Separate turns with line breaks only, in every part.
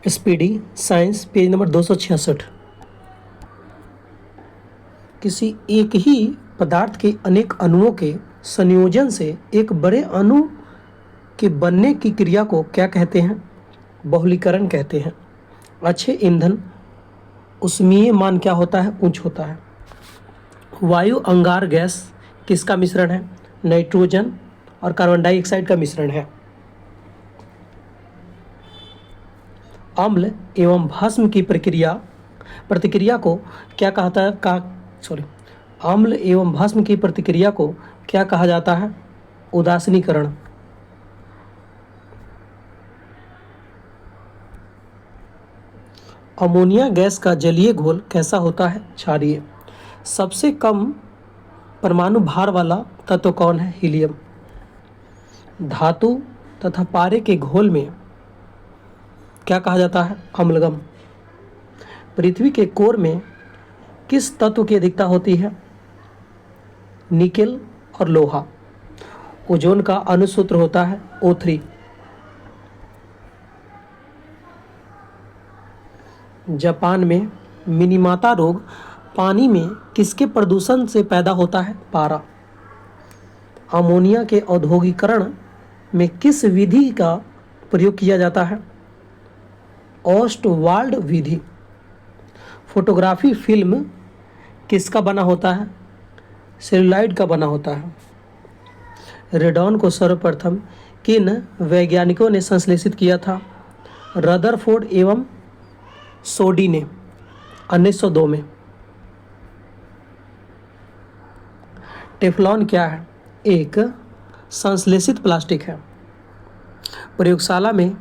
Speedy science page number 266। किसी एक ही पदार्थ के अनेक अणुओं के संयोजन से एक बड़े अणु के बनने की क्रिया को क्या कहते हैं? बहुलीकरण कहते हैं। अच्छे ईंधन ऊष्मीय मान क्या होता है? उच्च होता है। वायु अंगार गैस किसका मिश्रण है? नाइट्रोजन और कार्बन डाइऑक्साइड का मिश्रण है। अम्ल एवं भस्म की प्रतिक्रिया को क्या कहता है? अम्ल एवं भस्म की प्रतिक्रिया को क्या कहा जाता है? उदासीनीकरण। अमोनिया गैस का जलीय घोल कैसा होता है? क्षारीय। सबसे कम परमाणु भार वाला तत्व कौन है? हीलियम। धातु तथा पारे के घोल में क्या कहा जाता है? अम्लगम। पृथ्वी के कोर में किस तत्व की अधिकता होती है? निकेल और लोहा। ओजोन का अणुसूत्र होता है O3। जापान में मिनीमाता रोग पानी में किसके प्रदूषण से पैदा होता है? पारा। अमोनिया के औद्योगिकरण में किस विधि का प्रयोग किया जाता है? ऑस्टवाल्ड विधि। फोटोग्राफी फिल्म किसका बना होता है? सेलुलाइड का बना होता है। रेडॉन को सर्वप्रथम किन वैज्ञानिकों ने संश्लेषित किया था? रदरफोर्ड एवं सोडी ने 1902 में। टेफ्लॉन क्या है? एक संश्लेषित प्लास्टिक है। प्रयोगशाला में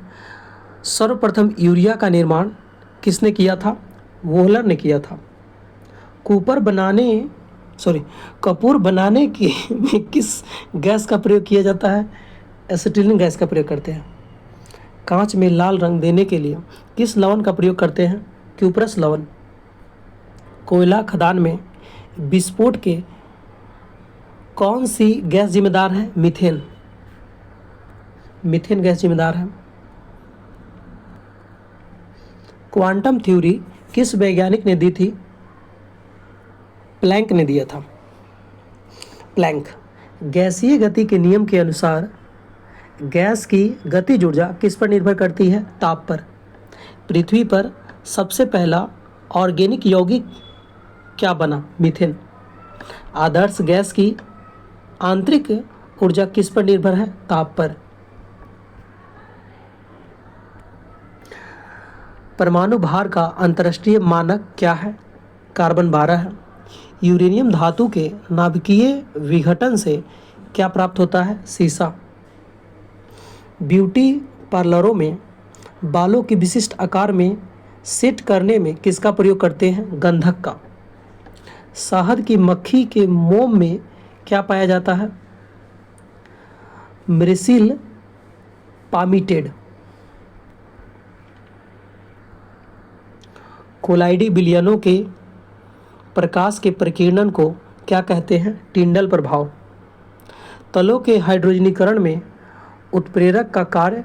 सर्वप्रथम यूरिया का निर्माण किसने किया था? वोहलर ने किया था। कपूर बनाने की में किस गैस का प्रयोग किया जाता है? एसिटिलीन गैस का प्रयोग करते हैं। कांच में लाल रंग देने के लिए किस लवण का प्रयोग करते हैं? क्यूप्रस लवण। कोयला खदान में विस्फोट के कौन सी गैस जिम्मेदार है? मीथेन। मीथेन गैस जिम्मेदार है। क्वांटम थ्योरी किस वैज्ञानिक ने दी थी? प्लैंक ने दिया था। प्लैंक। गैसीय गति के नियम के अनुसार गैस की गतिज ऊर्जा किस पर निर्भर करती है? ताप पर। पृथ्वी पर सबसे पहला ऑर्गेनिक यौगिक क्या बना? मीथेन। आदर्श गैस की आंतरिक ऊर्जा किस पर निर्भर है? ताप पर। परमाणु भार का अंतर्राष्ट्रीय मानक क्या है? कार्बन 12 है। यूरेनियम धातु के नाभिकीय विघटन से क्या प्राप्त होता है? सीसा। ब्यूटी पार्लरों में बालों के विशिष्ट आकार में सेट करने में किसका प्रयोग करते हैं? गंधक का। शहद की मक्खी के मोम में क्या पाया जाता है? मिरिसिल पामिटेड। कोलाइडी विलयनों के प्रकाश के प्रकीर्णन को क्या कहते हैं? टिंडल प्रभाव। तलों के हाइड्रोजनीकरण में उत्प्रेरक का कार्य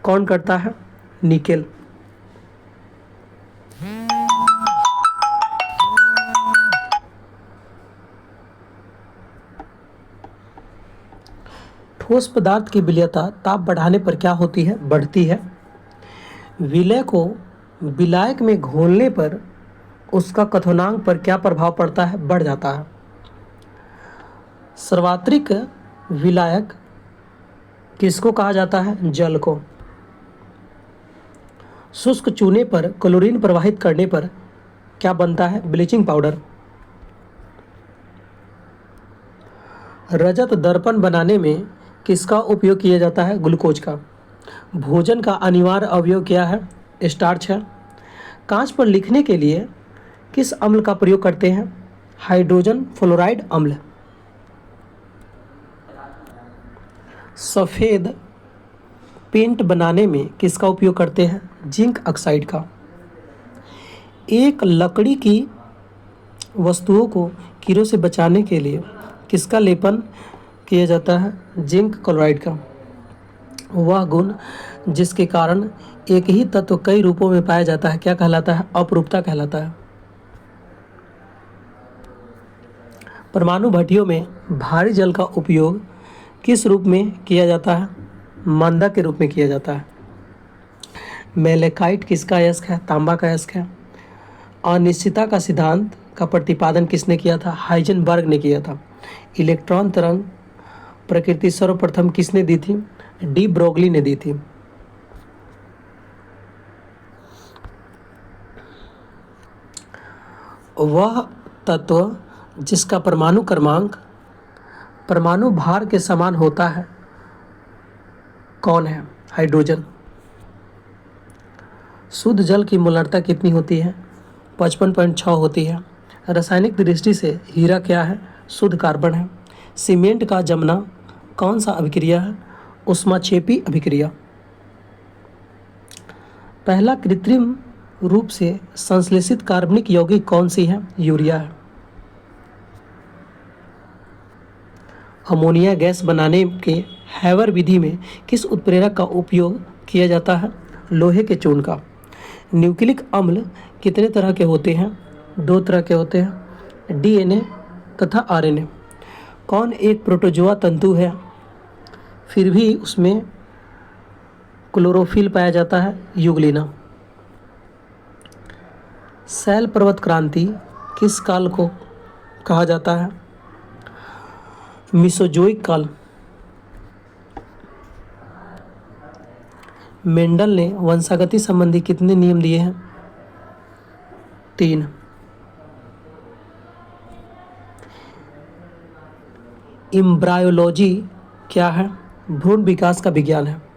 कौन करता है? निकेल। ठोस पदार्थ की विलयता ताप बढ़ाने पर क्या होती है? बढ़ती है। विलय को विलायक में घोलने पर उसका क्वथनांक पर क्या प्रभाव पड़ता है? बढ़ जाता है। सर्वात्रिक विलायक किसको कहा जाता है? जल को। शुष्क चूने पर क्लोरीन प्रवाहित करने पर क्या बनता है? Bleaching powder. रजत दर्पण बनाने में किसका उपयोग किया जाता है? ग्लूकोज का। भोजन का अनिवार्य अवयव क्या है? स्टार्च है। कांच पर लिखने के लिए किस अम्ल का प्रयोग करते हैं? हाइड्रोजन फ्लोराइड अम्ल। सफ़ेद पेंट बनाने में किसका उपयोग करते हैं? जिंक ऑक्साइड का। एक लकड़ी की वस्तुओं को कीड़ों से बचाने के लिए किसका लेपन किया जाता है? जिंक क्लोराइड का। वह गुण जिसके कारण एक ही तत्व कई रूपों में पाया जाता है, क्या कहलाता है? अपरूपता कहलाता है। परमाणु भट्टियों में भारी जल का उपयोग किस रूप में किया जाता है? मंदा के रूप में किया जाता है। मेलेकाइट किसका अयस्क है? तांबा का अयस्क है। अनिश्चितता का सिद्धांत का प्रतिपादन किसने किया था? हाइजेनबर्ग ने किया था। इलेक्ट्रॉन तरंग प्रकृति सर्वप्रथम किसने दी थी? डी ब्रोगली ने दी थी। वह तत्व जिसका परमाणु क्रमांक परमाणु भार के समान होता है कौन है? हाइड्रोजन। शुद्ध जल की मोलार्ता कितनी होती है? 55.6 होती है। रासायनिक दृष्टि से हीरा क्या है? शुद्ध कार्बन है। सीमेंट का जमना कौन सा अभिक्रिया है? ऊष्माक्षेपी अभिक्रिया। पहला कृत्रिम रूप से संश्लेषित कार्बनिक यौगिक कौन सी है? यूरिया है। अमोनिया गैस बनाने के हैवर विधि में किस उत्प्रेरक का उपयोग किया जाता है? लोहे के चूर्ण का। न्यूक्लिक अम्ल कितने तरह के होते हैं? 2 तरह के होते हैं, डीएनए तथा आरएनए। कौन एक प्रोटोजोआ तंतु है फिर भी उसमें क्लोरोफिल पाया जाता है? यूग्लिना। शैल पर्वत क्रांति किस काल को कहा जाता है? मिसोजोइक काल। मेंडल ने वंशागति संबंधी कितने नियम दिए हैं? 3। एम्ब्रायोलॉजी क्या है? भ्रूण विकास का विज्ञान है।